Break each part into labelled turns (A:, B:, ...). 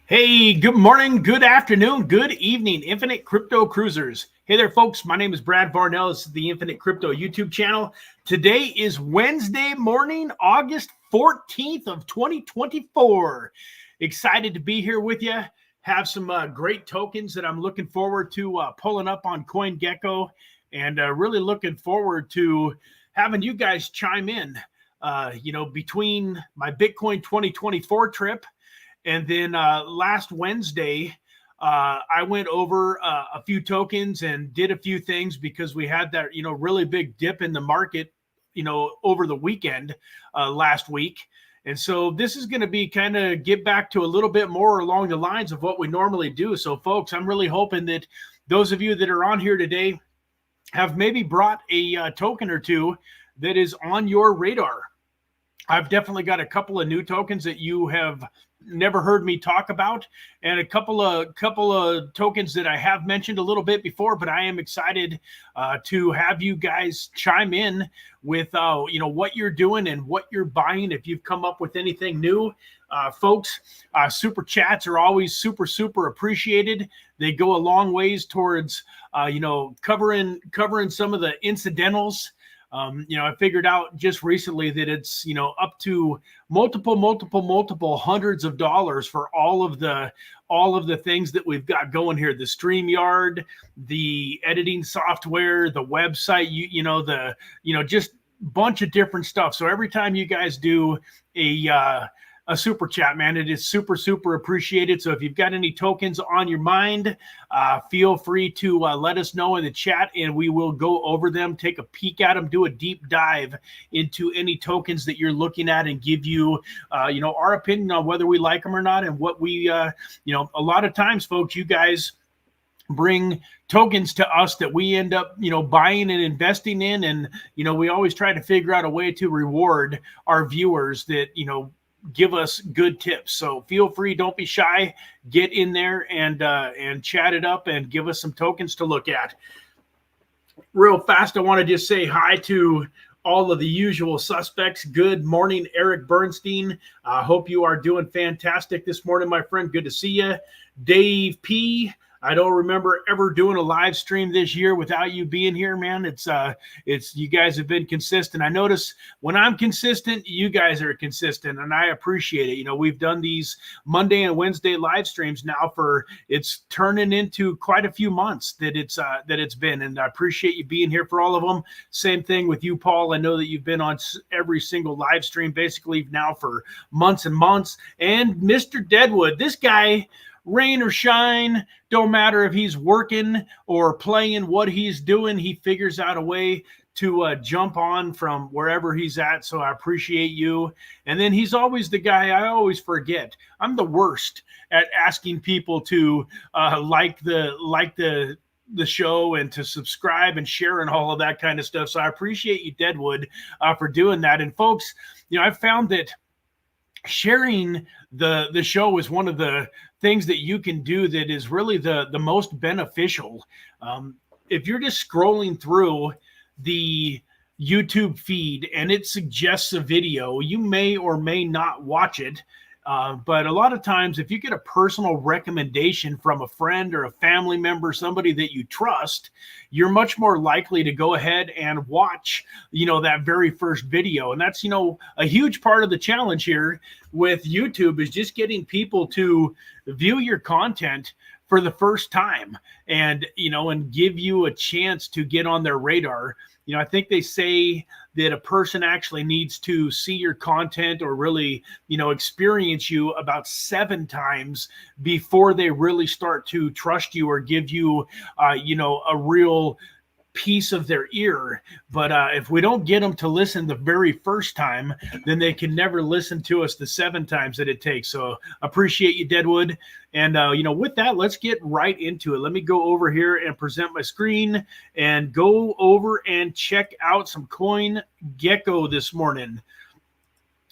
A: Hey, good morning, good afternoon, good evening, Infinite Crypto Cruisers. Hey there, folks. My name is Brad Varnell. This is the Infinite Crypto YouTube channel. Today is Wednesday morning, August 14th of 2024. Excited to be here with you. Have some great tokens that I'm looking forward to pulling up on CoinGecko, and really looking forward to having you guys chime in, between my Bitcoin 2024 trip. And then last Wednesday, I went over a few tokens and did a few things because we had that, really big dip in the market, over the weekend last week. And so this is going to be kind of get back to a little bit more along the lines of what we normally do. So, folks, I'm really hoping that those of you that are on here today have maybe brought a token or two that is on your radar. I've definitely got a couple of new tokens that you have never heard me talk about, and a couple of tokens that I have mentioned a little bit before. But I am excited to have you guys chime in with what you're doing and what you're buying. If you've come up with anything new, folks, super chats are always super appreciated. They go a long ways towards covering some of the incidentals. I figured out just recently that it's, up to multiple hundreds of dollars for all of the things that we've got going here. The StreamYard, the editing software, the website, just bunch of different stuff. So every time you guys do a super chat, man, it is super appreciated. So if you've got any tokens on your mind, feel free to let us know in the chat, and we will go over them, take a peek at them, do a deep dive into any tokens that you're looking at, and give you our opinion on whether we like them or not. And what we a lot of times, folks, you guys bring tokens to us that we end up buying and investing in, and we always try to figure out a way to reward our viewers that give us good tips. So feel free, don't be shy, get in there and chat it up and give us some tokens to look at. Real fast, I want to just say hi to all of the usual suspects. Good morning, Eric Bernstein. I hope you are doing fantastic this morning, my friend. Good to see you. Dave P. I don't remember ever doing a live stream this year without you being here, man. It's you guys have been consistent. I notice when I'm consistent, you guys are consistent, and I appreciate it. We've done these Monday and Wednesday live streams now it's turning into quite a few months that it's been, and I appreciate you being here for all of them. Same thing with you, Paul. I know that you've been on every single live stream basically now for months and months. And Mr. Deadwood, this guy, rain or shine, don't matter if he's working or playing, what he's doing, he figures out a way to jump on from wherever he's at. So I appreciate you. And then he's always the guy I always forget. I'm the worst at asking people to like the show and to subscribe and share and all of that kind of stuff. So I appreciate you, Deadwood, for doing that. And folks, I've found that sharing the show is one of the things that you can do that is really the most beneficial. If you're just scrolling through the YouTube feed and it suggests a video, you may or may not watch it. But a lot of times, if you get a personal recommendation from a friend or a family member, somebody that you trust, you're much more likely to go ahead and watch, that very first video. And that's, a huge part of the challenge here with YouTube is just getting people to view your content for the first time and give you a chance to get on their radar. I think they say that a person actually needs to see your content or really, experience you about 7 times before they really start to trust you or give you, a real piece of their ear. But if we don't get them to listen the very first time, then they can never listen to us the 7 times that it takes. So appreciate you, Deadwood. And with that, let's get right into it. Let me go over here and present my screen and go over and check out some CoinGecko this morning.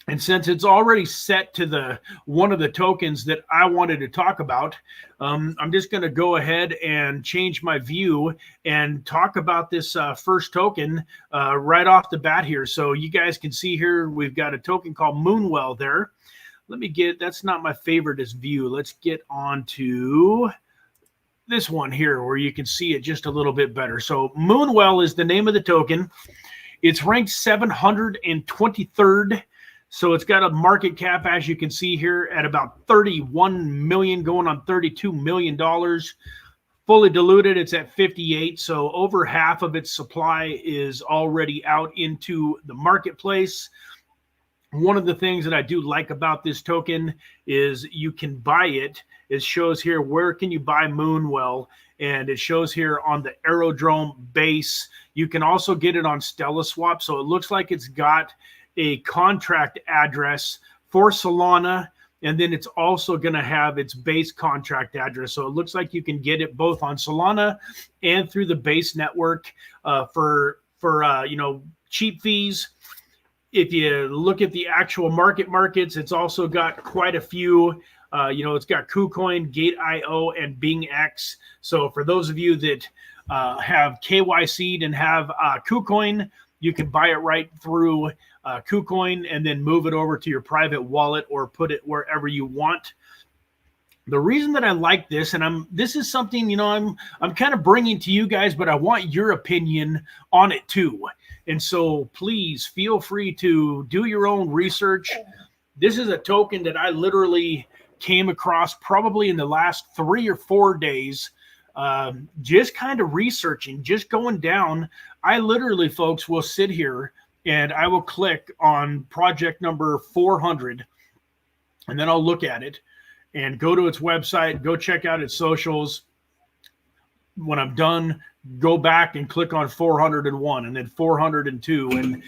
A: And since it's already set to one of the tokens that I wanted to talk about, I'm just going to go ahead and change my view and talk about this first token right off the bat here. So you guys can see here, we've got a token called Moonwell there. let me get, that's not my favoriteest view. Let's get on to this one here where you can see it just a little bit better. So Moonwell is the name of the token. It's ranked 723rd. So it's got a market cap, as you can see here, at about 31 million, going on $32 million. Fully diluted, it's at 58. So over half of its supply is already out into the marketplace. One of the things that I do like about this token is you can buy it. It shows here, where can you buy Moonwell? And it shows here on the Aerodrome base. You can also get it on Stella Swap. So it looks like it's got a contract address for Solana, and then it's also going to have its base contract address. So it looks like you can get it both on Solana and through the base network for cheap fees. If you look at the actual markets, it's also got quite a few. It's got KuCoin, Gate.io, and BingX. So for those of you that have KYC'd and have KuCoin, you can buy it right through KuCoin and then move it over to your private wallet or put it wherever you want. The reason that I like this, and this is something, I'm kind of bringing to you guys, but I want your opinion on it too. And so please feel free to do your own research. This is a token that I literally came across probably in the last 3 or 4 days, just kind of researching, just going down. I literally, folks, will sit here and I will click on project number 400, and then I'll look at it and go to its website, go check out its socials. When I'm done, go back and click on 401 and then 402. And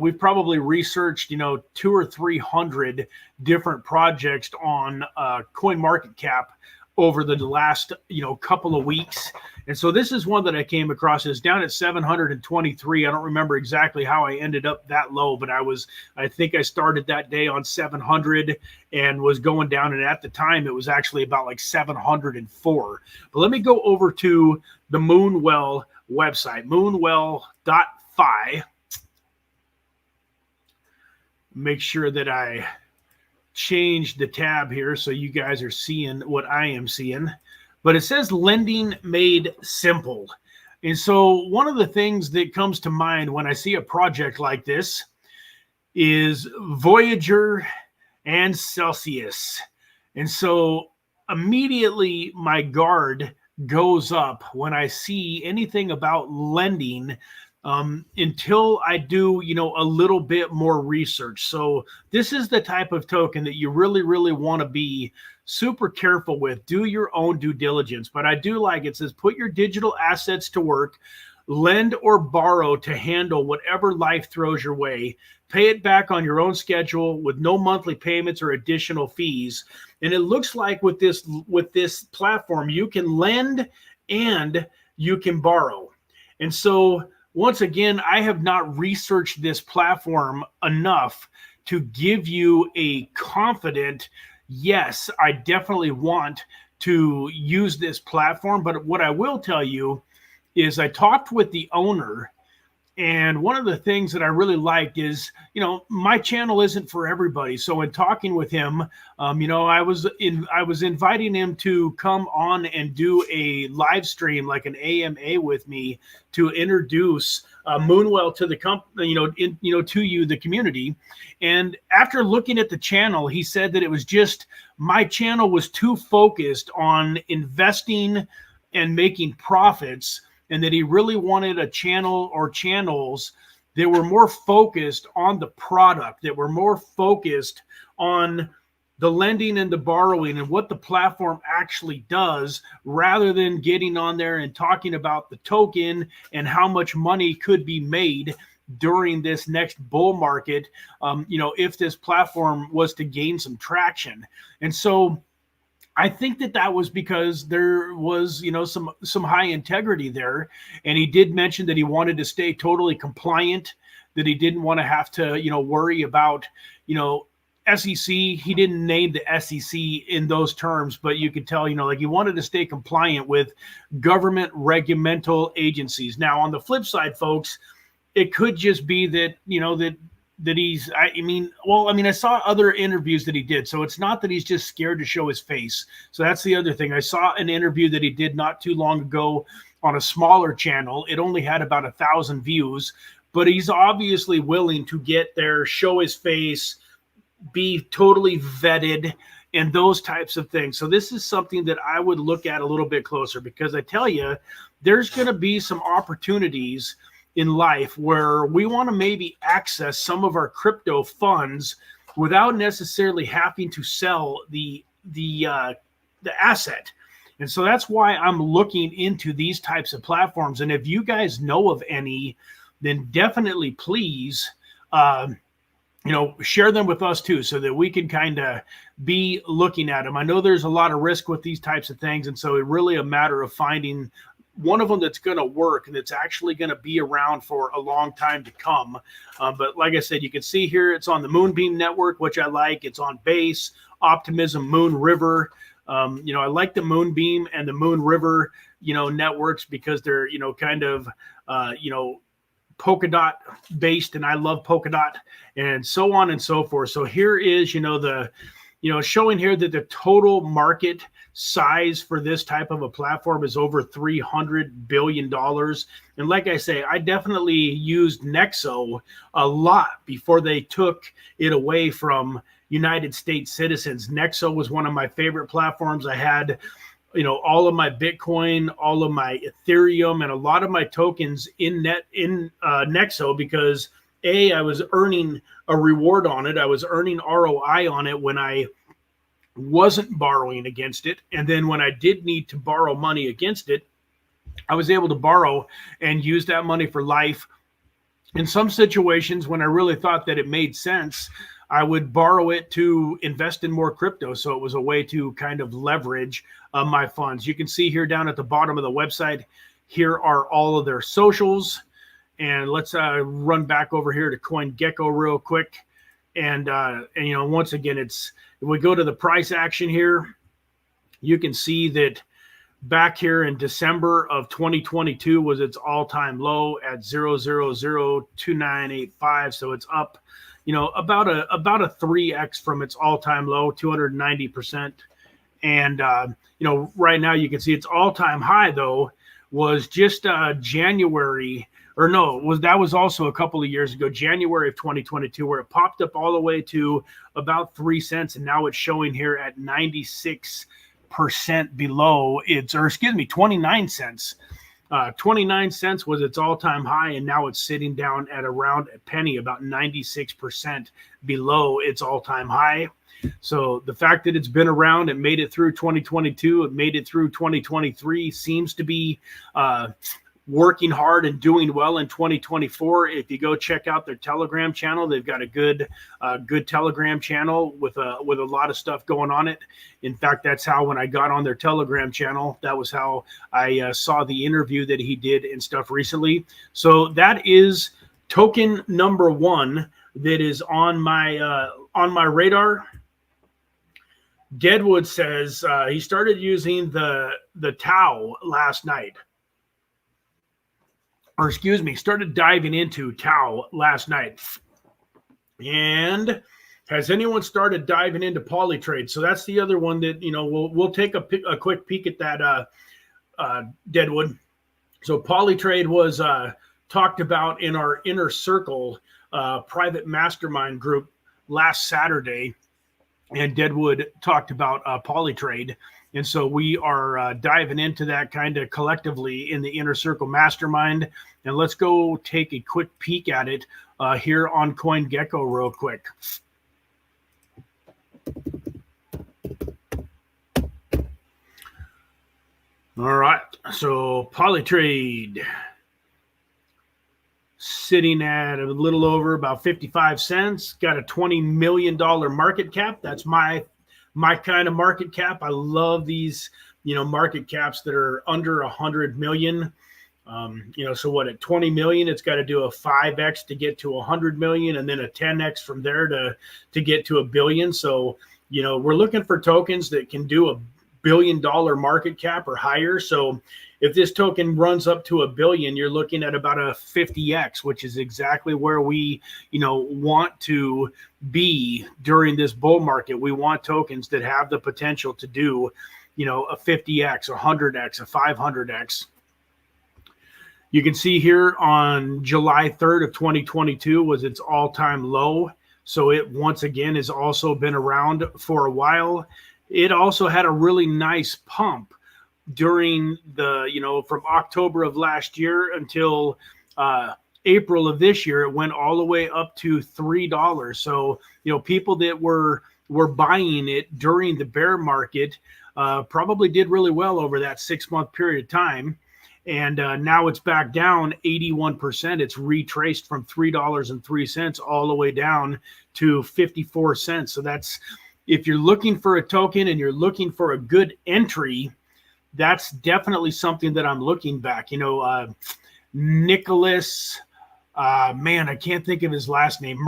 A: we've probably researched, 200 or 300 different projects on CoinMarketCap over the last, couple of weeks. And so this is one that I came across. Is down at 723. I don't remember exactly how I ended up that low, but I think I started that day on 700 and was going down. And at the time, it was actually about like 704. But let me go over to the Moonwell website, moonwell.fi. Make sure that I change the tab here so you guys are seeing what I am seeing. But it says lending made simple. And so one of the things that comes to mind when I see a project like this is Voyager and Celsius. And so immediately my guard goes up when I see anything about lending until I do, a little bit more research. So this is the type of token that you really, really want to be super careful with. Do your own due diligence. But I do like it says, put your digital assets to work, lend or borrow to handle whatever life throws your way. Pay it back on your own schedule with no monthly payments or additional fees. And it looks like with this platform, you can lend and you can borrow. And so once again, I have not researched this platform enough to give you a confident, yes, I definitely want to use this platform. But what I will tell you is I talked with the owner, and one of the things that I really liked is, my channel isn't for everybody. So in talking with him, I was inviting him to come on and do a live stream, like an AMA with me, to introduce Moonwell to the company, to you, the community. And after looking at the channel, he said that it was just, my channel was too focused on investing and making profits, and that he really wanted a channel or channels that were more focused on the product, that were more focused on the lending and the borrowing and what the platform actually does, rather than getting on there and talking about the token and how much money could be made during this next bull market, if this platform was to gain some traction. And so I think that was because there was, some high integrity there. And he did mention that he wanted to stay totally compliant, that he didn't want to have to, worry about, SEC. He didn't name the SEC in those terms, but you could tell, he wanted to stay compliant with government regimental agencies. Now, on the flip side, folks, it could just be that, that I saw other interviews that he did. So it's not that he's just scared to show his face. So that's the other thing. I saw an interview that he did not too long ago on a smaller channel. It only had about 1,000 views, but he's obviously willing to get there, show his face, be totally vetted, and those types of things. So this is something that I would look at a little bit closer, because I tell you, there's going to be some opportunities in life where we want to maybe access some of our crypto funds without necessarily having to sell the asset. And so that's why I'm looking into these types of platforms. And if you guys know of any, then definitely please, share them with us too, so that we can kind of be looking at them. I know there's a lot of risk with these types of things. And so it's really a matter of finding one of them that's going to work and that's actually going to be around for a long time to come. But like I said, you can see here, it's on the Moonbeam network, which I like. It's on Base, Optimism, Moon River. I like the Moonbeam and the Moon River, networks, because they're, kind of, Polkadot based, and I love Polkadot, and so on and so forth. So here is, showing here that the total market size for this type of a platform is over $300 billion. And like I say, I definitely used Nexo a lot before they took it away from United States citizens. Nexo was one of my favorite platforms. I had, all of my Bitcoin, all of my Ethereum, and a lot of my tokens in Nexo, because I was earning a reward on it. I was earning ROI on it when I wasn't borrowing against it. And then when I did need to borrow money against it, I was able to borrow and use that money for life. In some situations, when I really thought that it made sense, I would borrow it to invest in more crypto. So it was a way to kind of leverage my funds. You can see here down at the bottom of the website, here are all of their socials. And let's run back over here to CoinGecko real quick. And once again, if we go to the price action here, you can see that back here in December of 2022 was its all-time low at 0.002985. So it's up, about a 3x from its all-time low, 290%. And right now you can see its all-time high though was just January. Or no, that was also a couple of years ago, January of 2022, where it popped up all the way to about 3 cents, and now it's showing here at 96% below 29 cents. 29 cents was its all-time high, and now it's sitting down at around a penny, about 96% below its all-time high. So the fact that it's been around, it made it through 2022, it made it through 2023, seems to be working hard and doing well in 2024. If you go check out their Telegram channel, they've got a good Telegram channel with a lot of stuff going on it. In fact, that's how, when I got on their Telegram channel, that was how I saw the interview that he did and stuff recently. So that is token number one that is on my radar. Deadwood says he started using the Tau last night. Started diving into Tau last night. And has anyone started diving into Polytrade? So that's the other one that, we'll take a quick peek at that, Deadwood. So Polytrade was talked about in our Inner Circle private mastermind group last Saturday. And Deadwood talked about Polytrade. And so we are diving into that kind of collectively in the Inner Circle Mastermind. And let's go take a quick peek at it here on CoinGecko real quick. All right. So Polytrade sitting at a little over about 55 cents. Got a $20 million market cap. That's my kind of market cap. I love these, market caps that are under 100 million. So what, at 20 million, it's got to do a 5x to get to 100 million, and then a 10x from there to get to $1 billion. So, we're looking for tokens that can do $1 billion market cap or higher. So if this token runs up to 1 billion, you're looking at about a 50x, which is exactly where we, want to be during this bull market. We want tokens that have the potential to do, a 50x, a 100x, a 500x. You can see here on July 3rd of 2022 was its all-time low. So it once again has also been around for a while. It also had a really nice pump during the, from October of last year until April of this year. It went all the way up to $3. So, people that were buying it during the bear market probably did really well over that 6-month period of time. And now it's back down 81%. It's retraced from $3.03 all the way down to 54 cents. So that's, if you're looking for a token and you're looking for a good entry, that's definitely something that I'm looking back. Nicholas, man, I can't think of his last name.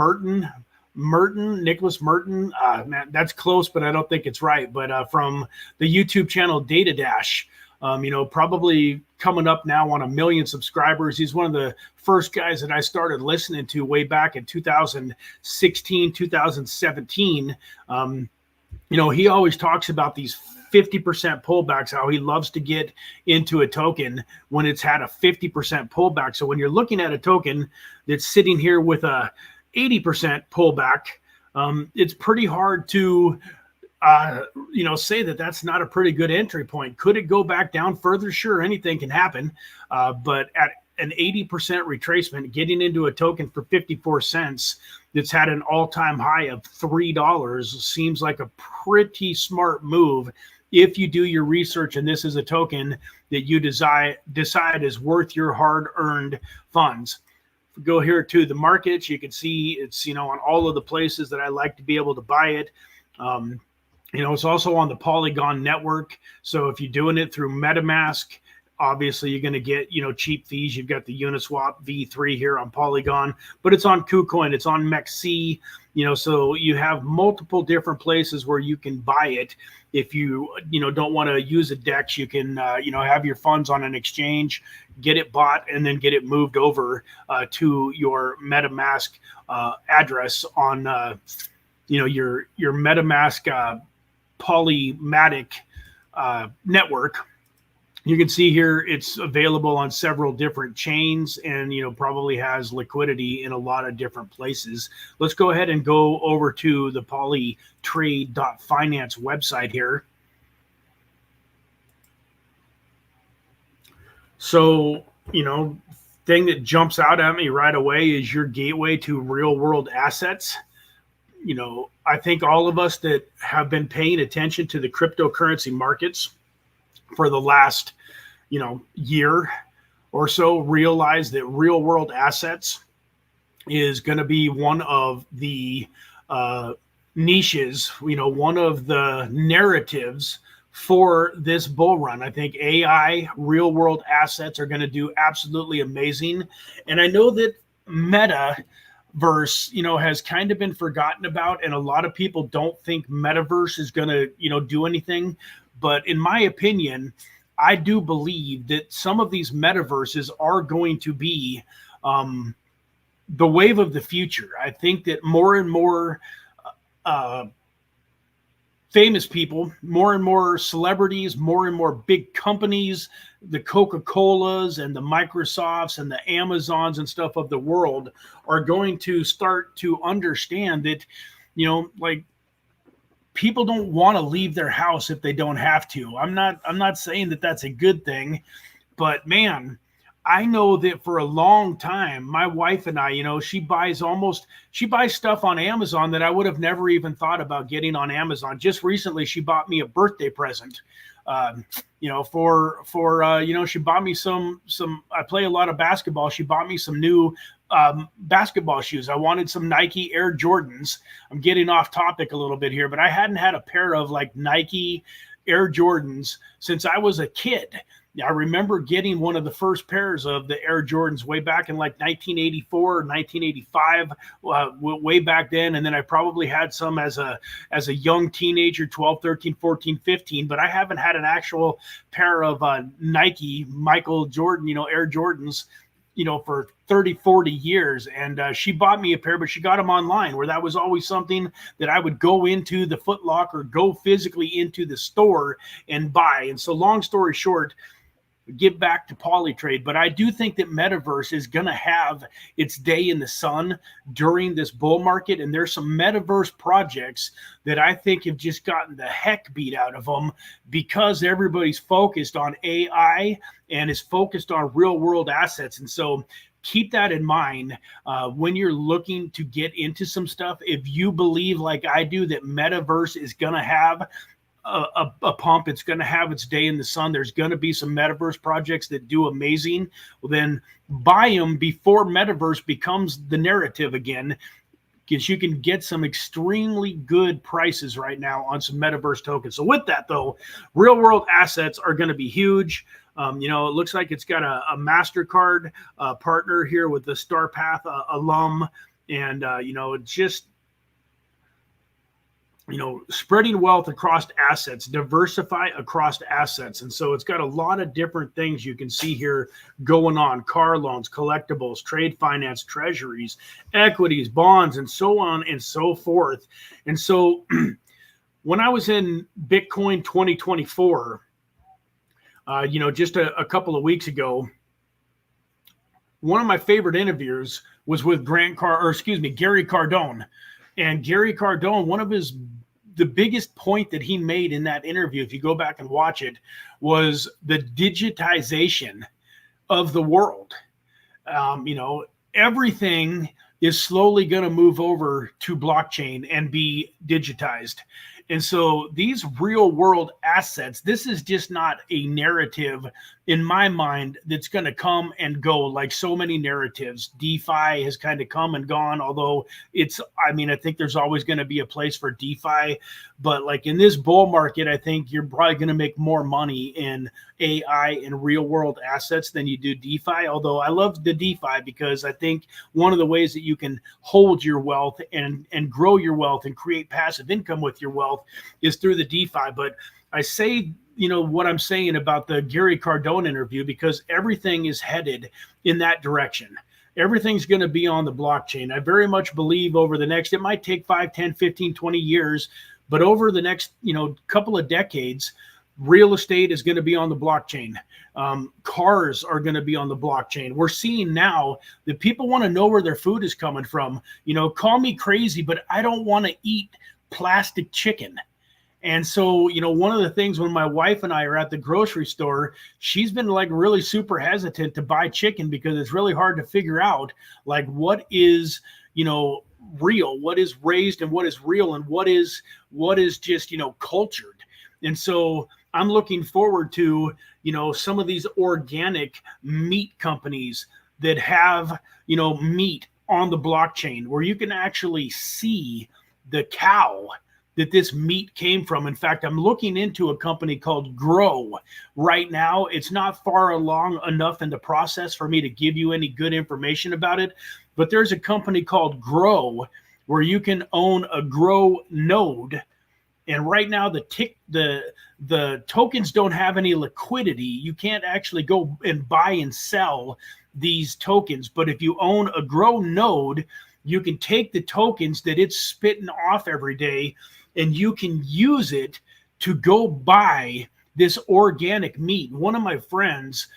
A: Nicholas Merton. Man, that's close, but I don't think it's right. But from the YouTube channel Data Dash, probably coming up now on 1 million subscribers. He's one of the first guys that I started listening to way back in 2016, 2017. He always talks about these 50% pullbacks, how he loves to get into a token when it's had a 50% pullback. So when you're looking at a token that's sitting here with a 80% pullback, it's pretty hard to say that that's not a pretty good entry point. Could it go back down further? Sure, anything can happen. But at an 80% retracement, getting into a token for 54 cents that's had an all-time high of $3 seems like a pretty smart move if you do your research and this is a token that you decide is worth your hard-earned funds. If we go here to the markets, you can see it's, on all of the places that I like to be able to buy it. It's also on the Polygon network. So if you're doing it through MetaMask, obviously you're going to get, cheap fees. You've got the Uniswap V3 here on Polygon, but it's on KuCoin, it's on MEXC, so you have multiple different places where you can buy it. If you, don't want to use a DEX, you can, have your funds on an exchange, get it bought, and then get it moved over to your MetaMask address on, your MetaMask Polymatic network. You can see here it's available on several different chains and, probably has liquidity in a lot of different places. Let's go ahead and go over to the polytrade.finance website here. So, thing that jumps out at me right away is your gateway to real world assets. I think all of us that have been paying attention to the cryptocurrency markets for the last, year or so realize that real world assets is going to be one of the niches, one of the narratives for this bull run. I think AI real world assets are going to do absolutely amazing. And I know that metaverse, has kind of been forgotten about, and a lot of people don't think metaverse is going to, do anything. But in my opinion, I do believe that some of these metaverses are going to be the wave of the future. I think that more and more famous people, more and more celebrities, more and more big companies, the Coca-Colas and the Microsofts and the Amazons and stuff of the world are going to start to understand that, people don't want to leave their house if they don't have to. I'm not saying that that's a good thing, but man, I know that for a long time, my wife and I, she buys stuff on Amazon that I would have never even thought about getting on Amazon. Just recently, she bought me a birthday present. She bought me some, I play a lot of basketball. She bought me some new basketball shoes. I wanted some Nike Air Jordans. I'm getting off topic a little bit here, but I hadn't had a pair of like Nike Air Jordans since I was a kid. I remember getting one of the first pairs of the Air Jordans way back in like 1984, 1985, way back then. And then I probably had some as a young teenager, 12, 13, 14, 15, but I haven't had an actual pair of Nike Michael Jordan, Air Jordans, for 30, 40 years. And she bought me a pair, but she got them online, where that was always something that I would go into the Foot Locker, go physically into the store and buy. And so long story short, get back to Polytrade, but I do think that Metaverse is going to have its day in the sun during this bull market. And there's some Metaverse projects that I think have just gotten the heck beat out of them because everybody's focused on AI and is focused on real world assets. And so keep that in mind when you're looking to get into some stuff. If you believe, like I do, that Metaverse is going to have a pump, it's going to have its day in the sun, there's going to be some Metaverse projects that do amazing, well, then buy them before Metaverse becomes the narrative again, because you can get some extremely good prices right now on some Metaverse tokens. So with that, though, real world assets are going to be huge. It looks like it's got a MasterCard partner here with the StarPath alum, and just spreading wealth across assets, diversify across assets. And so it's got a lot of different things you can see here going on: car loans, collectibles, trade finance, treasuries, equities, bonds, and so on and so forth. And so when I was in Bitcoin 2024, just a couple of weeks ago, one of my favorite interviews was with Gary Cardone. And Gary Cardone, the biggest point that he made in that interview, if you go back and watch it, was the digitization of the world. Everything is slowly going to move over to blockchain and be digitized. And so these real world assets, this is just not a narrative in my mind that's going to come and go like so many narratives. DeFi has kind of come and gone, although I think there's always going to be a place for DeFi. But like in this bull market, I think you're probably going to make more money in AI and real world assets than you do DeFi. Although I love the DeFi because I think one of the ways that you can hold your wealth and grow your wealth and create passive income with your wealth is through the DeFi. But I say, what I'm saying about the Gary Cardone interview, because everything is headed in that direction. Everything's going to be on the blockchain. I very much believe over the next, it might take 5, 10, 15, 20 years, but over the next, couple of decades, real estate is going to be on the blockchain. Cars are going to be on the blockchain. We're seeing now that people want to know where their food is coming from. Call me crazy, but I don't want to eat plastic chicken. And so, one of the things when my wife and I are at the grocery store, she's been like really super hesitant to buy chicken because it's really hard to figure out like what is, real, what is raised and what is real and what is just, cultured. And so I'm looking forward to, some of these organic meat companies that have, meat on the blockchain where you can actually see the cow that this meat came from. In fact, I'm looking into a company called Grow right now. It's not far along enough in the process for me to give you any good information about it, but there's a company called Grow where you can own a Grow node. And right now the tokens don't have any liquidity. You can't actually go and buy and sell these tokens. But if you own a Grow node, you can take the tokens that it's spitting off every day and you can use it to go buy this organic meat. One of my friends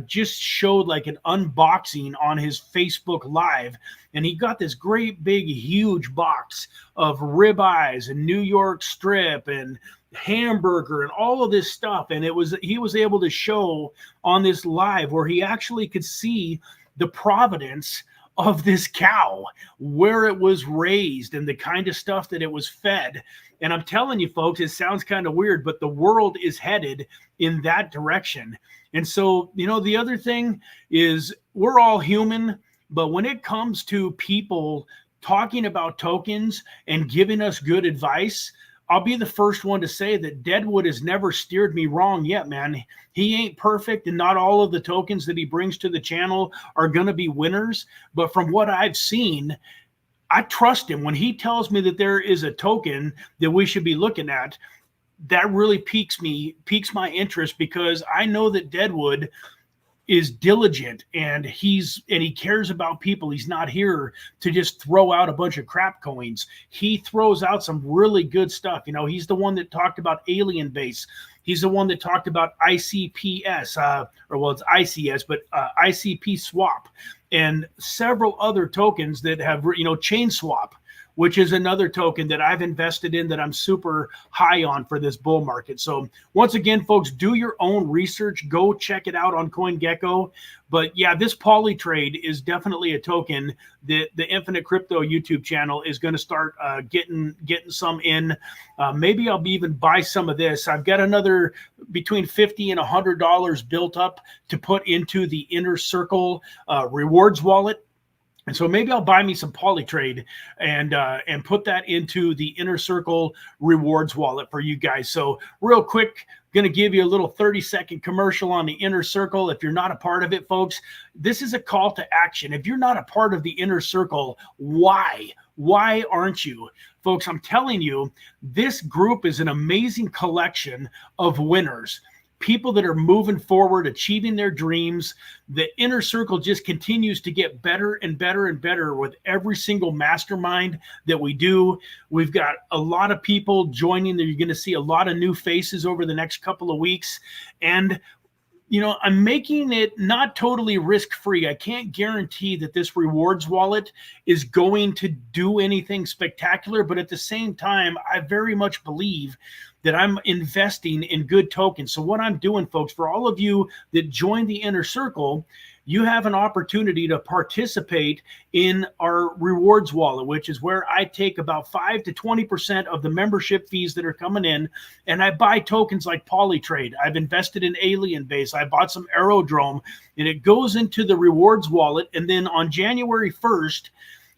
A: just showed like an unboxing on his Facebook Live, and he got this great big huge box of ribeyes and New York strip and hamburger and all of this stuff. And he was able to show on this live where he actually could see the provenance of this cow, where it was raised and the kind of stuff that it was fed. And I'm telling you folks, it sounds kind of weird, but the world is headed in that direction. And so, the other thing is we're all human, but when it comes to people talking about tokens and giving us good advice, I'll be the first one to say that Deadwood has never steered me wrong yet, man. He ain't perfect, and not all of the tokens that he brings to the channel are going to be winners. But from what I've seen, I trust him. When he tells me that there is a token that we should be looking at, that really piques my interest, because I know that Deadwood is diligent, and he cares about people. He's not here to just throw out a bunch of crap coins. He throws out some really good stuff. You know, he's the one that talked about Alien Base. He's the one that talked about ICPS, it's ICS, but ICP swap, and several other tokens that have, chain swap, which is another token that I've invested in that I'm super high on for this bull market. So once again, folks, do your own research. Go check it out on CoinGecko. But yeah, this Polytrade is definitely a token that the Infinite Crypto YouTube channel is going to start getting some in. Maybe I'll even buy some of this. I've got another between $50 and $100 built up to put into the Inner Circle rewards wallet. And so maybe I'll buy me some Polytrade and put that into the Inner Circle rewards wallet for you guys. So real quick, going to give you a little 30-second commercial on the Inner Circle. If you're not a part of it, folks, this is a call to action. If you're not a part of the Inner Circle, why? Why aren't you? Folks, I'm telling you, this group is an amazing collection of winners. People that are moving forward, achieving their dreams. The Inner Circle just continues to get better and better and better with every single mastermind that we do. We've got a lot of people joining. You're going to see a lot of new faces over the next couple of weeks. And I'm making it not totally risk-free. I can't guarantee that this rewards wallet is going to do anything spectacular, but at the same time, I very much believe that I'm investing in good tokens. So what I'm doing, folks, for all of you that join the Inner Circle, you have an opportunity to participate in our rewards wallet, which is where I take about 5 to 20% of the membership fees that are coming in, and I buy tokens like Polytrade. I've invested in Alien Base. I bought some Aerodrome, and it goes into the rewards wallet. And then on January 1st,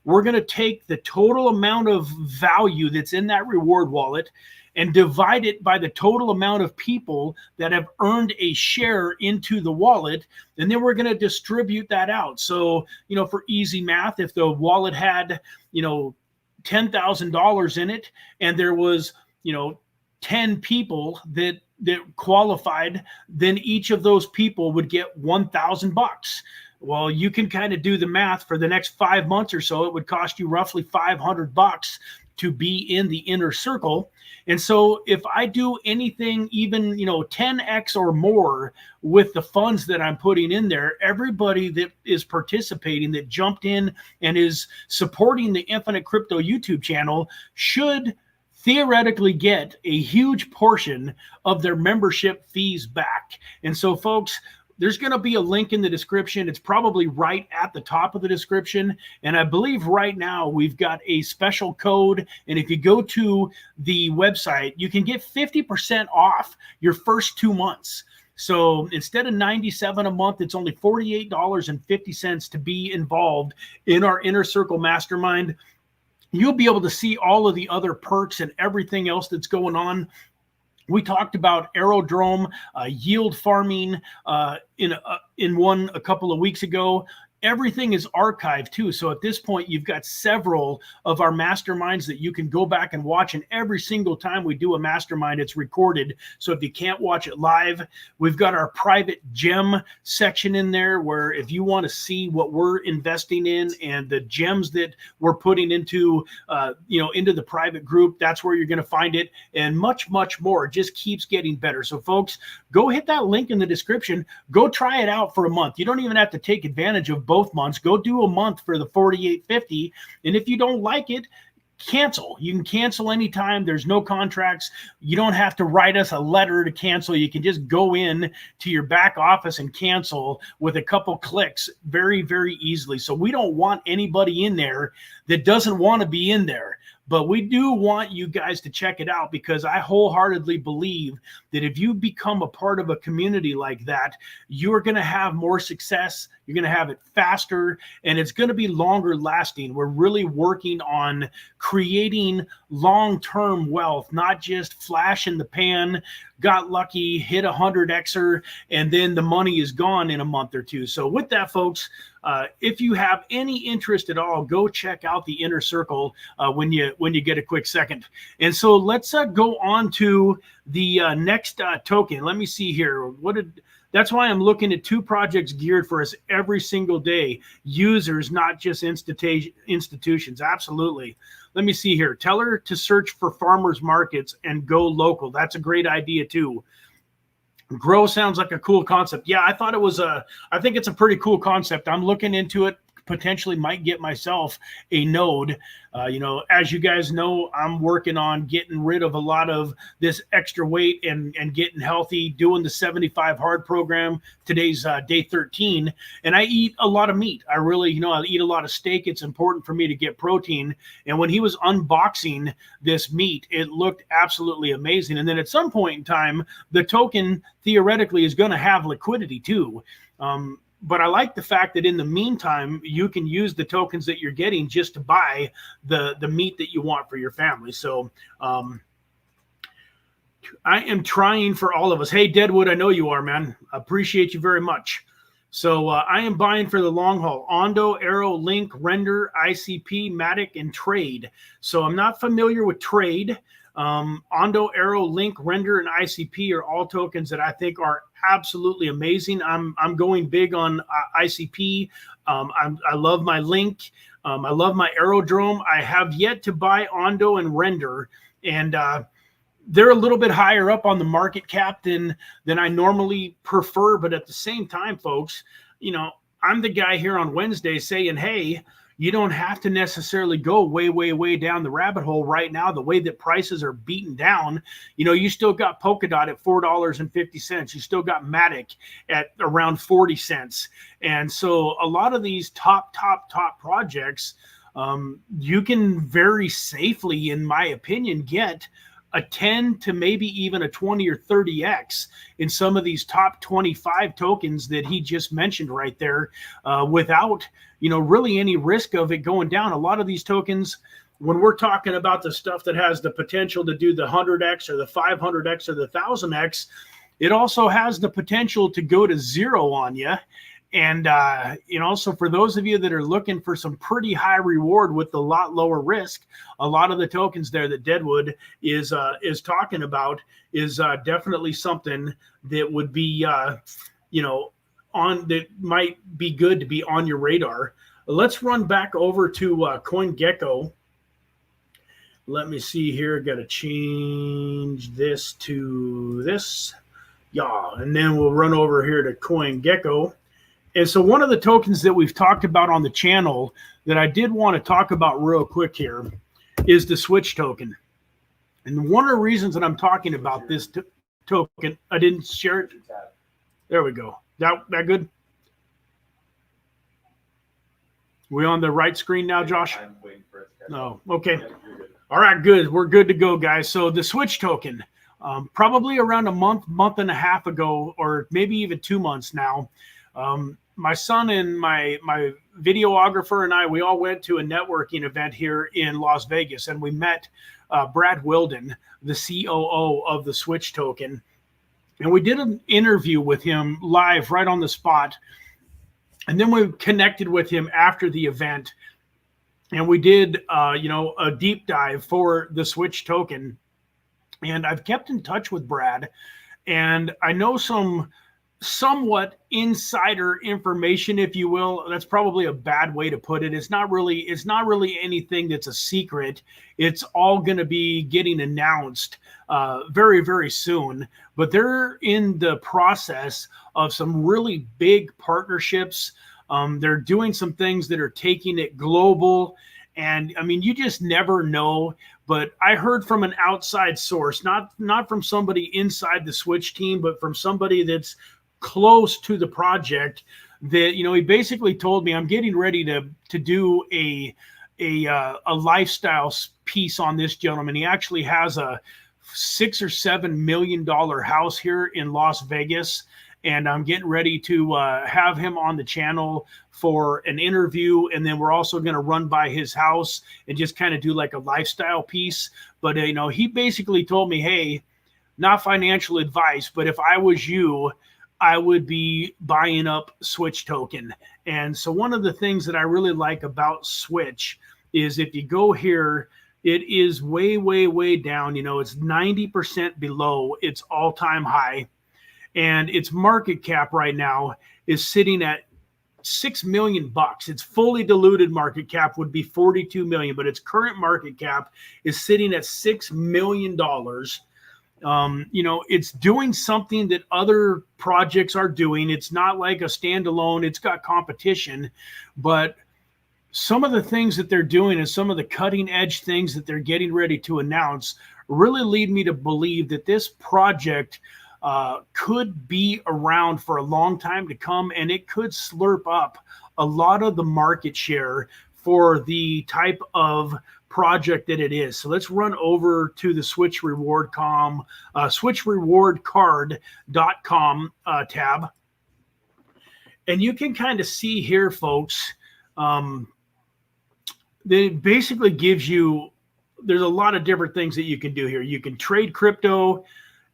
A: we're going to take the total amount of value that's in that reward wallet and divide it by the total amount of people that have earned a share into the wallet. And then we're going to distribute that out. So, for easy math, if the wallet had, $10,000 in it, and there was, 10 people that qualified, then each of those people would get $1,000. Well, you can kind of do the math. For the next 5 months or so, it would cost you roughly $500 to be in the Inner Circle. And so if I do anything even, 10x or more with the funds that I'm putting in there, everybody that is participating, that jumped in and is supporting the Infinite Crypto YouTube channel, should theoretically get a huge portion of their membership fees back. And so, folks, there's going to be a link in the description. It's probably right at the top of the description. And I believe right now we've got a special code. And if you go to the website, you can get 50% off your first 2 months. So instead of $97 a month, it's only $48.50 to be involved in our Inner Circle Mastermind. You'll be able to see all of the other perks and everything else that's going on. We talked about Aerodrome, yield farming in one a couple of weeks ago. Everything is archived too. So at this point, you've got several of our masterminds that you can go back and watch. And every single time we do a mastermind, it's recorded. So if you can't watch it live, we've got our private gem section in there, where if you want to see what we're investing in and the gems that we're putting into, into the private group, that's where you're going to find it, and much, much more. It just keeps getting better. So folks, go hit that link in the description. Go try it out for a month. You don't even have to take advantage of both months. Go do a month for the $48.50, and if you don't like it, cancel. You can cancel anytime. There's no contracts. You don't have to write us a letter to cancel. You can just go in to your back office and cancel with a couple clicks very, very easily. So we don't want anybody in there that doesn't want to be in there. But we do want you guys to check it out, because I wholeheartedly believe that if you become a part of a community like that, you're going to have more success. You're going to have it faster, and it's going to be longer lasting. We're really working on creating long-term wealth, not just flash in the pan, got lucky, hit 100xer, and then the money is gone in a month or two. So with that, folks, if you have any interest at all, go check out the Inner Circle when you get a quick second. And so let's go on to the next token. Let me see here. That's why I'm looking at 2 projects geared for us every single day. Users, not just institutions. Absolutely. Let me see here. Tell her to search for farmers markets and go local. That's a great idea too. Grow sounds like a cool concept. Yeah, I thought it was I think it's a pretty cool concept. I'm looking into it. Potentially might get myself a node. As you guys know, I'm working on getting rid of a lot of this extra weight and getting healthy, doing the 75 hard program. Today's day 13, and I eat a lot of meat. I really, I eat a lot of steak. It's important for me to get protein. And when he was unboxing this meat, it looked absolutely amazing. And then at some point in time, the token theoretically is going to have liquidity too. But I like the fact that in the meantime, you can use the tokens that you're getting just to buy the meat that you want for your family. So I am trying for all of us. Hey, Deadwood, I know you are, man. Appreciate you very much. So I am buying for the long haul. Ondo, Arrow, Link, Render, ICP, Matic, and Trade. So I'm not familiar with Trade. Ondo, Arrow, Link, Render, and ICP are all tokens that I think are absolutely amazing. I'm going big on ICP. I love my Link. I love my Aerodrome. I have yet to buy Ondo and Render, and they're a little bit higher up on the market cap than I normally prefer. But at the same time, folks, I'm the guy here on Wednesday saying, hey, you don't have to necessarily go way, way, way down the rabbit hole right now. The way that prices are beaten down, you still got Polkadot at $4.50. You still got Matic at around 40 cents. And so a lot of these top projects, you can very safely, in my opinion, get a 10 to maybe even a 20 or 30x in some of these top 25 tokens that he just mentioned right there, without really any risk of it going down. A lot of these tokens, when we're talking about the stuff that has the potential to do the 100x or the 500x or the 1000x, it also has the potential to go to zero on you. And, so for those of you that are looking for some pretty high reward with a lot lower risk, a lot of the tokens there that Deadwood is talking about is definitely something that would be, that might be good to be on your radar. Let's run back over to CoinGecko. Let me see here. Got to change this to this. Yeah, and then we'll run over here to CoinGecko. And so one of the tokens that we've talked about on the channel that I did want to talk about real quick here is the Switch token. And one of the reasons that I'm talking about this token, I didn't share it. There we go. That good? We on the right screen now, Josh?
B: I'm waiting for it to catch
A: No. Okay. All right, good. We're good to go, guys. So the Switch token, probably around a month and a half ago, or maybe even 2 months now, my son and my videographer and we all went to a networking event here in Las Vegas, and we met Brad Wilden, the COO of the Switch token. And we did an interview with him live right on the spot. And then we connected with him after the event. And we did, a deep dive for the Switch token. And I've kept in touch with Brad. And I know some somewhat insider information, if you will. That's probably a bad way to put it. It's not really anything that's a secret. It's all going to be getting announced very, very soon. But they're in the process of some really big partnerships. They're doing some things that are taking it global. And I mean, you just never know. But I heard from an outside source, not from somebody inside the Switch team, but from somebody that's close to the project, that he basically told me, I'm getting ready to do a lifestyle piece on this gentleman. He actually has a $6 or $7 million house here in Las Vegas, and I'm getting ready to have him on the channel for an interview, and then we're also going to run by his house and just kind of do like a lifestyle piece. But you know, he basically told me, hey, not financial advice, but if I was you, I would be buying up Switch token. And so one of the things that I really like about Switch is if you go here, it is way, way, way down. You know, it's 90% below its all-time high. And its market cap right now is sitting at $6 million. Its fully diluted market cap would be 42 million, but its current market cap is sitting at $6 million. You know, it's doing something that other projects are doing. It's not like a standalone, it's got competition, but some of the things that they're doing and some of the cutting edge things that they're getting ready to announce really lead me to believe that this project could be around for a long time to come, and it could slurp up a lot of the market share for the type of project that it is. So let's run over to the switchrewardcard.com tab. And you can kind of see here, folks, that it basically gives you, there's a lot of different things that you can do here. You can trade crypto.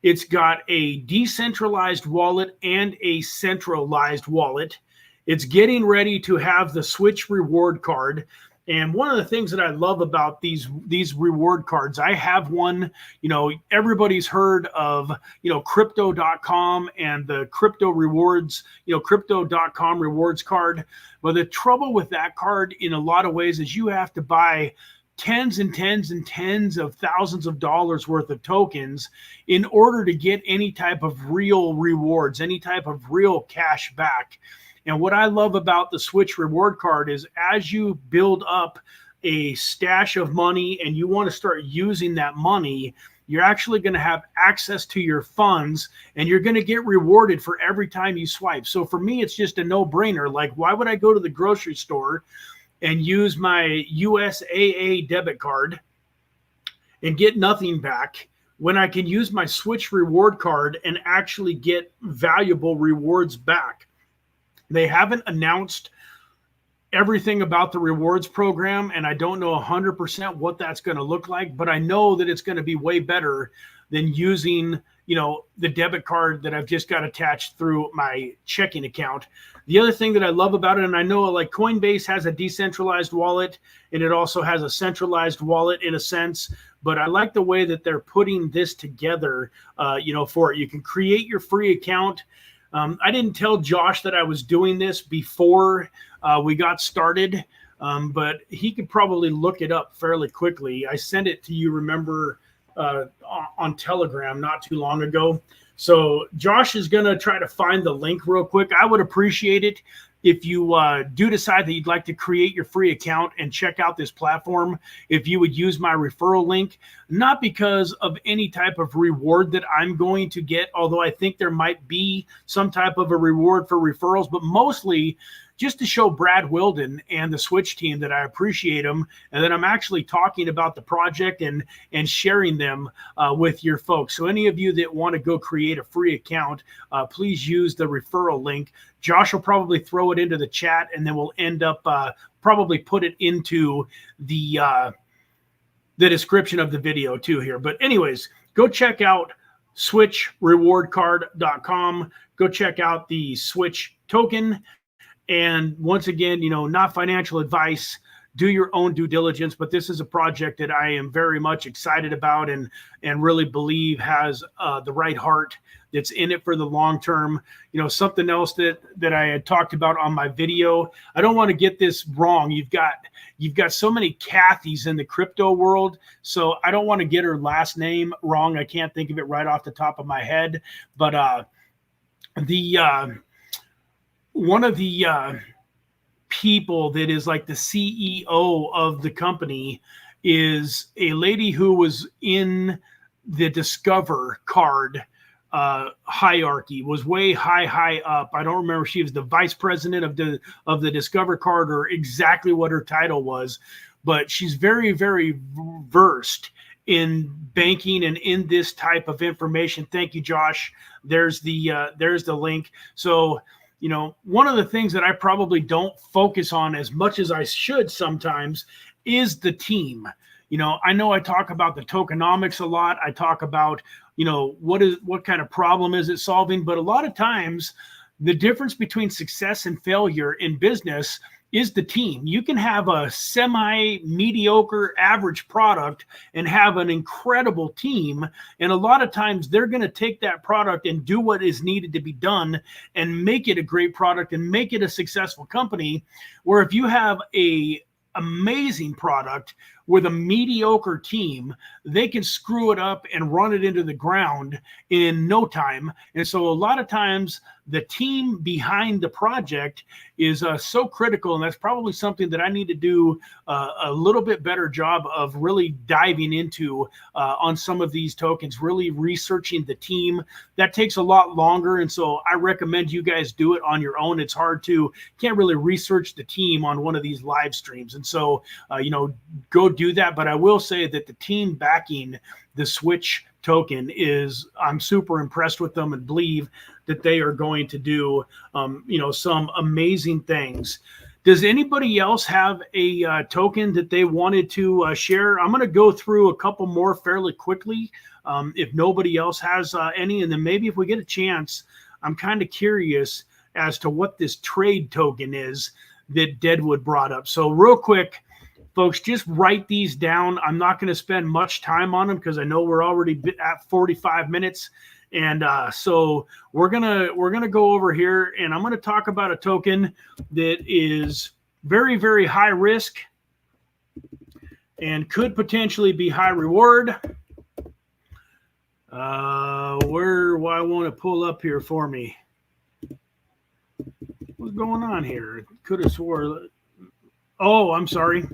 A: It's got a decentralized wallet and a centralized wallet. It's getting ready to have the Switch reward card. And one of the things that I love about these reward cards, I have one, you know, everybody's heard of, you know, crypto.com and the crypto rewards, you know, crypto.com rewards card. But the trouble with that card in a lot of ways is you have to buy tens and tens and tens of thousands of dollars worth of tokens in order to get any type of real rewards, any type of real cash back. And what I love about the Switch reward card is as you build up a stash of money and you want to start using that money, you're actually going to have access to your funds and you're going to get rewarded for every time you swipe. So for me, it's just a no-brainer. Like, why would I go to the grocery store and use my USAA debit card and get nothing back when I can use my Switch reward card and actually get valuable rewards back? They haven't announced everything about the rewards program, and I don't know 100% what that's going to look like, but I know that it's going to be way better than using, you know, the debit card that I've just got attached through my checking account. The other thing that I love about it, and I know like Coinbase has a decentralized wallet and it also has a centralized wallet in a sense, but I like the way that they're putting this together, you know, for it. You can create your free account. I didn't tell Josh that I was doing this before we got started, but he could probably look it up fairly quickly. I sent it to you, remember, on Telegram not too long ago. So Josh is going to try to find the link real quick. I would appreciate it if you do decide that you'd like to create your free account and check out this platform, if you would use my referral link, not because of any type of reward that I'm going to get, although I think there might be some type of a reward for referrals, but mostly just to show Brad Wilden and the Switch team that I appreciate them and that I'm actually talking about the project and sharing them with your folks. So any of you that want to go create a free account, please use the referral link. Josh will probably throw it into the chat, and then we'll end up probably put it into the description of the video too here. But anyways, go check out switchrewardcard.com. Go check out the Switch token. And once again, you know, not financial advice. Do your own due diligence, but this is a project that I am very much excited about and really believe has the right heart that's in it for the long term. You know, something else that I had talked about on my video. I don't want to get this wrong. You've got so many Kathys in the crypto world, so I don't want to get her last name wrong. I can't think of it right off the top of my head, but one of the people that is like the CEO of the company is a lady who was in the Discover card hierarchy, was way high up. I don't remember if she was the vice president of the Discover card or exactly what her title was, but she's very, very versed in banking and in this type of information. Thank you, Josh. There's the link. So, one of the things that I probably don't focus on as much as I should sometimes is the team. I know I talk about the tokenomics a lot. I talk about, what kind of problem is it solving? But a lot of times the difference between success and failure in business is the team. You can have a semi-mediocre average product and have an incredible team. And a lot of times they're going to take that product and do what is needed to be done and make it a great product and make it a successful company. Where if you have a amazing product with a mediocre team, they can screw it up and run it into the ground in no time. And so a lot of times the team behind the project is so critical. And that's probably something that I need to do a little bit better job of really diving into on some of these tokens, really researching the team. That takes a lot longer. And so I recommend you guys do it on your own. It's hard can't really research the team on one of these live streams. And so, go do that. But I will say that the team backing the Switch token I'm super impressed with them and believe that they are going to do, some amazing things. Does anybody else have a token that they wanted to share? I'm going to go through a couple more fairly quickly if nobody else has any. And then maybe if we get a chance, I'm kind of curious as to what this trade token is that Deadwood brought up. So real quick, folks, just write these down. I'm not going to spend much time on them because I know we're already at 45 minutes. And so we're gonna go over here, and I'm going to talk about a token that is very, very high risk and could potentially be high reward. Where I want to pull up here for me. What's going on here? Could have swore. Oh, I'm sorry.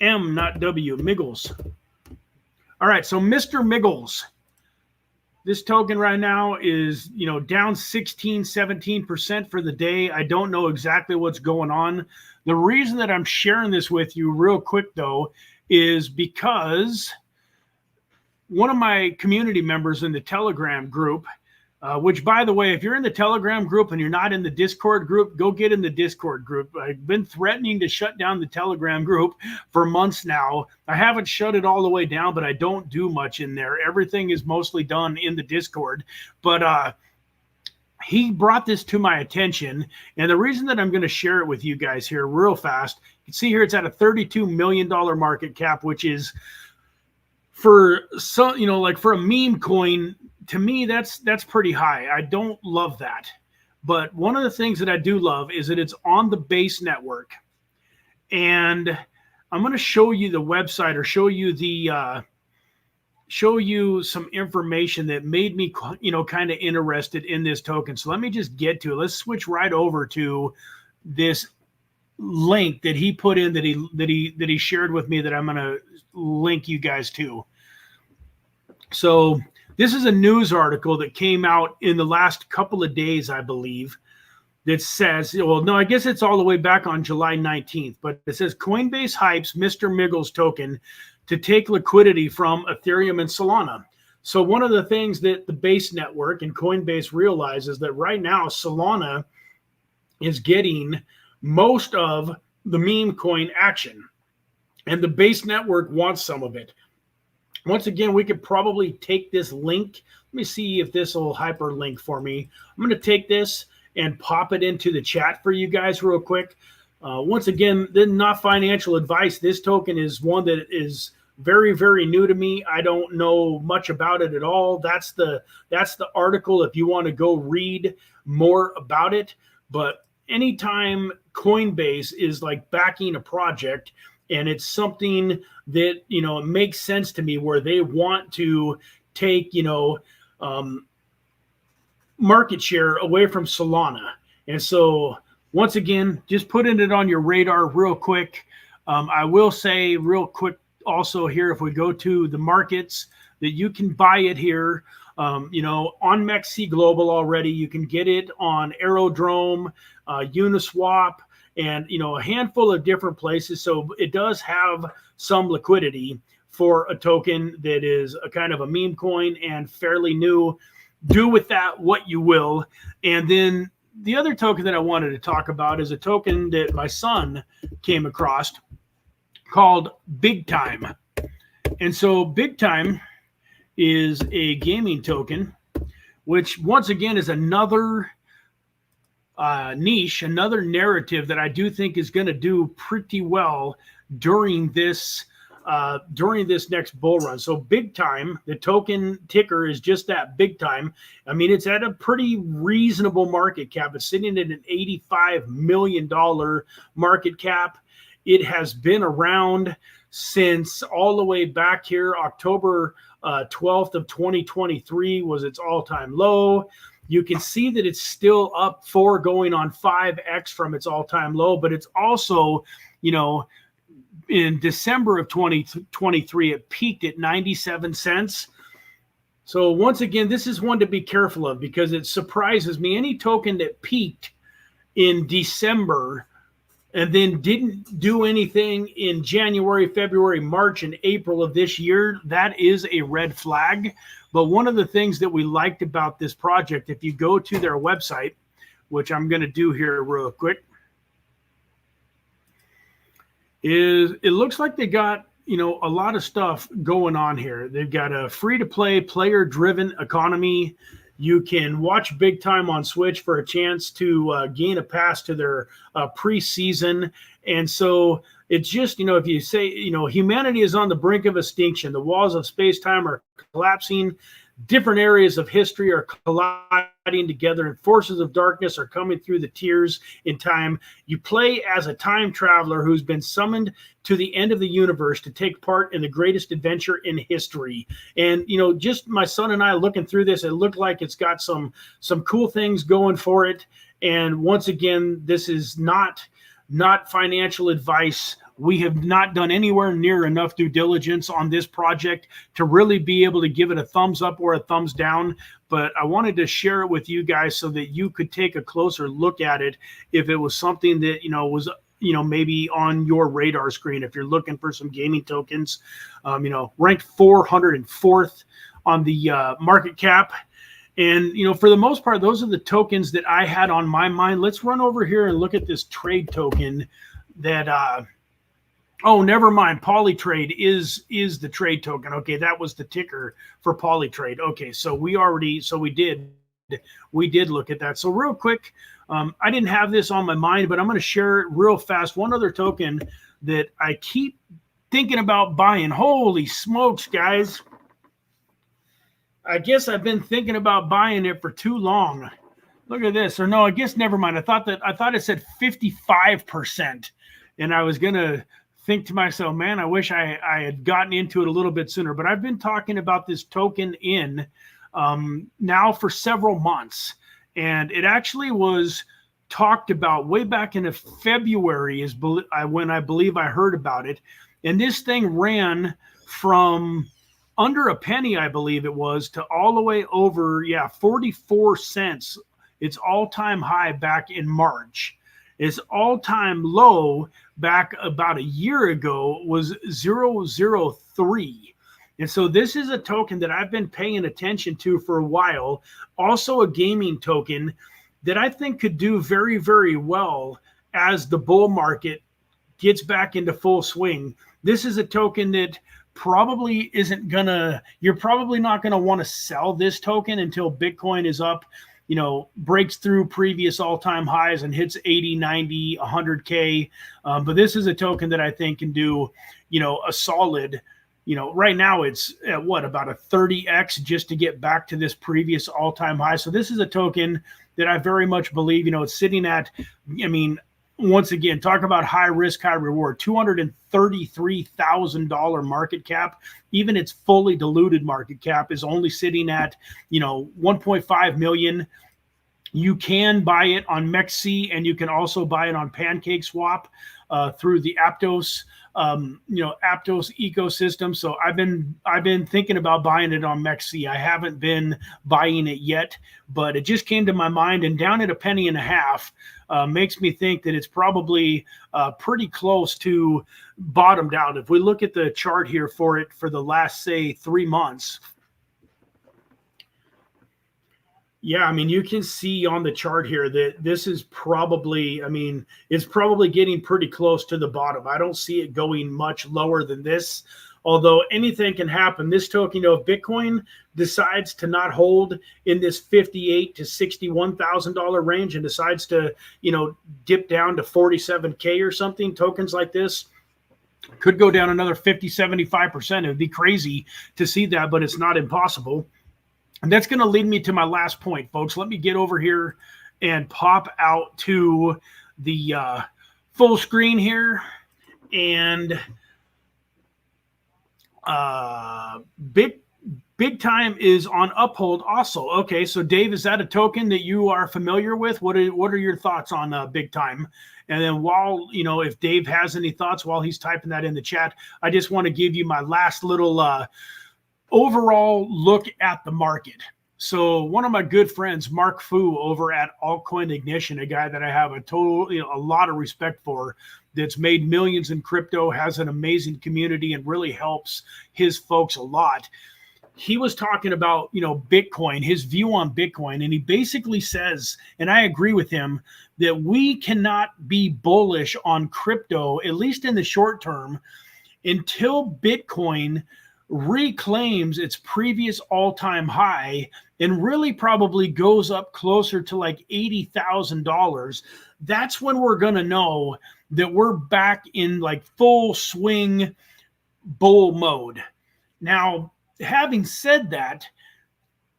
A: M, not W. Miggles. All right, so Mr. Miggles. This token right now is, down 17% for the day. I don't know exactly what's going on. The reason that I'm sharing this with you real quick, though, is because one of my community members in the Telegram group, which, by the way, if you're in the Telegram group and you're not in the Discord group, go get in the Discord group. I've been threatening to shut down the Telegram group for months now. I haven't shut it all the way down, but I don't do much in there. Everything is mostly done in the Discord. But he brought this to my attention, and the reason that I'm going to share it with you guys here real fast, you can see here it's at a $32 million market cap, which is for some, like for a meme coin. To me, that's pretty high. I don't love that. But one of the things that I do love is that it's on the base network. And I'm going to show you the website or show you some information that made me, kind of interested in this token. So let me just get to it. Let's switch right over to this link that he put in that he shared with me that I'm going to link you guys to. So this is a news article that came out in the last couple of days, I believe, that says, well, no, I guess it's all the way back on July 19th, but it says Coinbase hypes Mr. Miggles token to take liquidity from Ethereum and Solana. So one of the things that the base network and Coinbase realizes that right now Solana is getting most of the meme coin action, and the base network wants some of it. Once again, we could probably take this link. Let me see if this will hyperlink for me. I'm going to take this and pop it into the chat for you guys real quick. Once again, then not financial advice. This token is one that is very, very new to me. I don't know much about it at all. That's the article if you want to go read more about it. But anytime Coinbase is like backing a project, and it's something that, it makes sense to me where they want to take, market share away from Solana. And so once again, just putting it on your radar real quick. I will say real quick also here, if we go to the markets, that you can buy it here, on MEXC Global already. You can get it on Aerodrome, Uniswap, and a handful of different places. So it does have some liquidity for a token that is a kind of a meme coin and fairly new. Do with that what you will. And then the other token that I wanted to talk about is a token that my son came across called Big Time. And so Big Time is a gaming token, which once again is another niche, another narrative that I do think is going to do pretty well during this next bull run. So Big Time, the token ticker is just that, Big Time. I mean, it's at a pretty reasonable market cap. It's sitting at an $85 million market cap. It has been around since all the way back here. October 12th of 2023 was its all-time low. You can see that it's still up 4 going on 5x from its all-time low, but it's also, you know, in December of 2023, it peaked at 97 cents. So once again, this is one to be careful of because it surprises me. Any token that peaked in December and then didn't do anything in January, February, March, and April of this year, that is a red flag. But one of the things that we liked about this project, if you go to their website, which I'm going to do here real quick, is it looks like they got, you know, a lot of stuff going on here. They've got a free-to-play, player-driven economy. You can watch Big Time on Switch for a chance to gain a pass to their preseason. And so it's just, you know, if you say, you know, humanity is on the brink of extinction. The walls of space-time are collapsing. Different areas of history are colliding together, and forces of darkness are coming through the tears in time. You play as a time traveler who's been summoned to the end of the universe to take part in the greatest adventure in history. And, you know, just my son and I looking through this, it looked like it's got some cool things going for it. And once again, this is not financial advice. We have not done anywhere near enough due diligence on this project to really be able to give it a thumbs up or a thumbs down. But I wanted to share it with you guys so that you could take a closer look at it if it was something that, you know, was, you know, maybe on your radar screen. If you're looking for some gaming tokens, you know, ranked 404th on the market cap. And, you know, for the most part, those are the tokens that I had on my mind. Let's run over here and look at this trade token that, oh, never mind. Polytrade is the trade token. Okay, that was the ticker for Polytrade. Okay, so we did look at that. So real quick, I didn't have this on my mind, but I'm going to share it real fast. One other token that I keep thinking about buying. Holy smokes, guys. I guess I've been thinking about buying it for too long. Look at this. Or no, I guess never mind. I thought it said 55%. And I was going to think to myself, man, I wish I had gotten into it a little bit sooner. But I've been talking about this token now for several months. And it actually was talked about way back in February is when I believe I heard about it. And this thing ran from under a penny, I believe it was, to all the way over, 44 cents. Its all-time high back in March. Its all-time low back about a year ago was 0.003. And so this is a token that I've been paying attention to for a while. Also a gaming token that I think could do very, very well as the bull market gets back into full swing. This is a token that probably you're probably not going to want to sell this token until Bitcoin is up, you know, breaks through previous all-time highs and hits 80, 90, 100K. But this is a token that I think can do, you know, a solid, you know, right now it's at about a 30x just to get back to this previous all-time high. So this is a token that I very much believe, you know, it's sitting at, I mean, once again, talk about high risk, high reward, $233,000 market cap. Even its fully diluted market cap is only sitting at, you know, 1.5 million. You can buy it on MEXC and you can also buy it on PancakeSwap. through the Aptos, Aptos ecosystem. So I've been thinking about buying it on MEXC. I haven't been buying it yet, but it just came to my mind, and down at $0.015 makes me think that it's probably pretty close to bottomed out. If we look at the chart here for it for the last, say, 3 months. Yeah, I mean, you can see on the chart here that this is probably, I mean, it's probably getting pretty close to the bottom. I don't see it going much lower than this, although anything can happen. This token, if Bitcoin decides to not hold in this $58,000 to $61,000 range and decides to, dip down to 47K or something, tokens like this could go down another 50, 75%. It would be crazy to see that, but it's not impossible. And that's going to lead me to my last point, folks. Let me get over here and pop out to the full screen here. And Big Time is on Uphold also. Okay, so Dave, is that a token that you are familiar with? What are your thoughts on Big Time? And then while, if Dave has any thoughts while he's typing that in the chat, I just want to give you my last little overall look at the market. So one of my good friends, Mark Fu, over at Altcoin Ignition, a guy that I have a lot of respect for, that's made millions in crypto, has an amazing community, and really helps his folks a lot. He was talking about, Bitcoin, his view on Bitcoin, and he basically says, and I agree with him, that we cannot be bullish on crypto, at least in the short term, until Bitcoin reclaims its previous all-time high and really probably goes up closer to like $80,000. That's when we're going to know that we're back in like full swing bull mode. Now, having said that,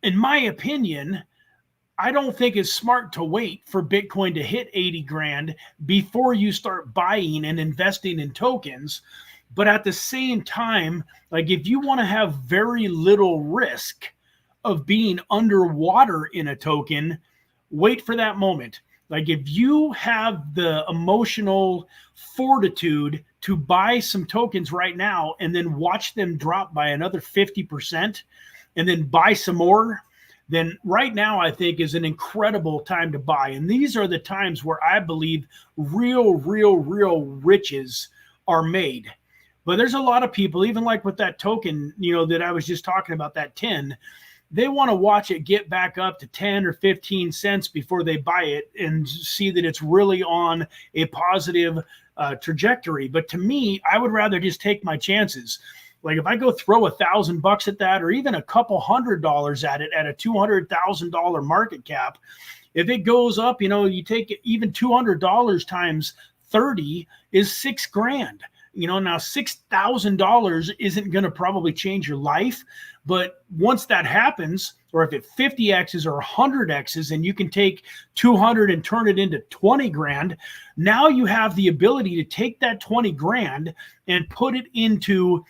A: in my opinion, I don't think it's smart to wait for Bitcoin to hit 80 grand before you start buying and investing in tokens. But at the same time, like if you want to have very little risk of being underwater in a token, wait for that moment. Like if you have the emotional fortitude to buy some tokens right now and then watch them drop by another 50% and then buy some more, then right now I think is an incredible time to buy. And these are the times where I believe real riches are made. But there's a lot of people, even like with that token, that I was just talking about, that 10, they want to watch it get back up to 10 or 15 cents before they buy it and see that it's really on a positive trajectory. But to me, I would rather just take my chances. Like if I go throw $1,000 at that, or even a couple $100 at it at a $200,000 market cap, if it goes up, you take even $200 times 30 is $6 grand. Now $6,000 isn't going to probably change your life, but once that happens, or if it 50x's or 100x's, and you can take 200 and turn it into 20 grand, now you have the ability to take that 20 grand and put it into,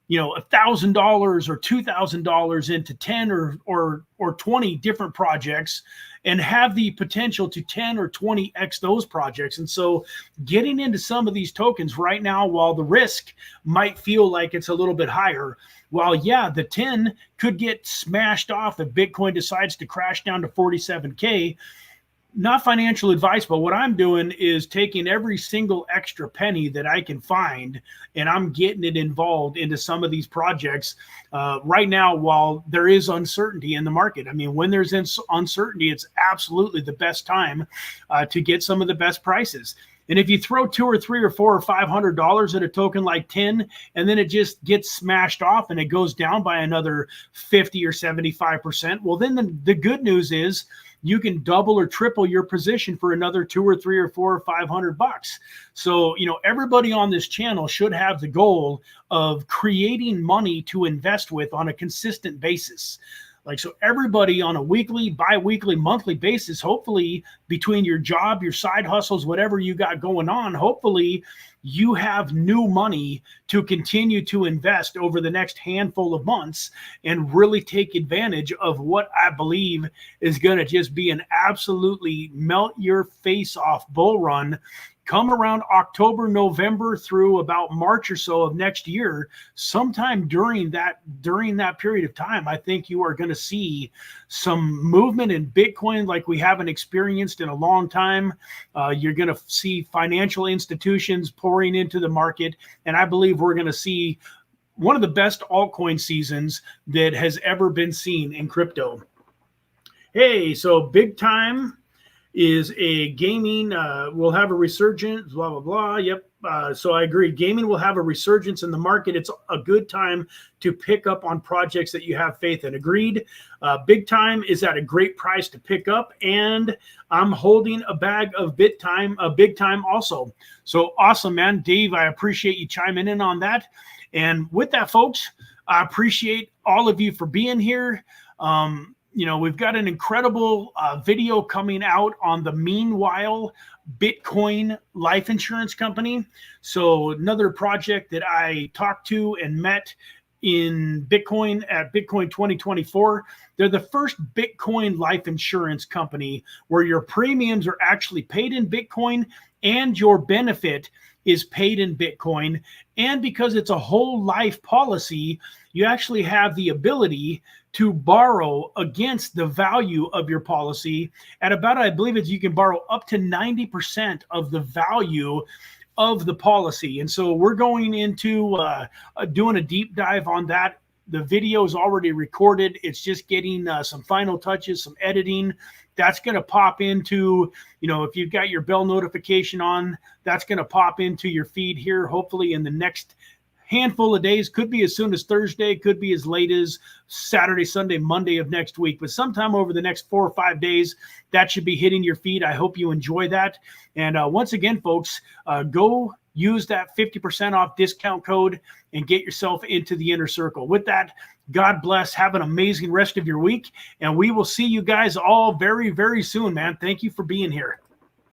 A: $1,000 or $2,000 into 10 or 20 different projects, and have the potential to 10 or 20x those projects. And so getting into some of these tokens right now, while the risk might feel like it's a little bit higher, while the 10 could get smashed off if Bitcoin decides to crash down to 47K, not financial advice, but what I'm doing is taking every single extra penny that I can find, and I'm getting it involved into some of these projects right now while there is uncertainty in the market. I mean, when there's uncertainty, it's absolutely the best time to get some of the best prices. And if you throw $200 or $300 or $400 or $500 at a token like 10, and then it just gets smashed off and it goes down by another 50 or 75%, well, then the good news is you can double or triple your position for another $200 or $300 or $400 or $500. So, everybody on this channel should have the goal of creating money to invest with on a consistent basis. So everybody on a weekly, bi-weekly, monthly basis, hopefully between your job, your side hustles, whatever you got going on, hopefully you have new money to continue to invest over the next handful of months and really take advantage of what I believe is going to just be an absolutely melt your face off bull run come around October, November through about March or so of next year, sometime during that period of time, I think you are going to see some movement in Bitcoin like we haven't experienced in a long time. You're going to see financial institutions pouring into the market, and I believe we're going to see one of the best altcoin seasons that has ever been seen in crypto. Hey, so Big Time is a gaming, will have a resurgence, blah, blah, blah. Yep. So I agree. Gaming will have a resurgence in the market. It's a good time to pick up on projects that you have faith in. Agreed. Big Time is at a great price to pick up, and I'm holding a bag of Big Time also. So awesome, man. Dave, I appreciate you chiming in on that. And with that, folks, I appreciate all of you for being here. We've got an incredible video coming out on the Moonwell Bitcoin life insurance company. So another project that I talked to and met in Bitcoin at Bitcoin 2024. They're the first Bitcoin life insurance company where your premiums are actually paid in Bitcoin and your benefit is paid in Bitcoin. And because it's a whole life policy, you actually have the ability to borrow against the value of your policy at about, I believe you can borrow up to 90% of the value of the policy. And so we're going into doing a deep dive on that. The video is already recorded. It's just getting some final touches, some editing. That's going to pop into, if you've got your bell notification on, that's going to pop into your feed here, hopefully in the next handful of days. Could be as soon as Thursday, could be as late as Saturday, Sunday, Monday of next week, but sometime over the next 4 or 5 days, that should be hitting your feed. I hope you enjoy that. And once again, folks, go use that 50% off discount code and get yourself into the inner circle. With that, God bless. Have an amazing rest of your week, and we will see you guys all very, very soon, man. Thank you for being here.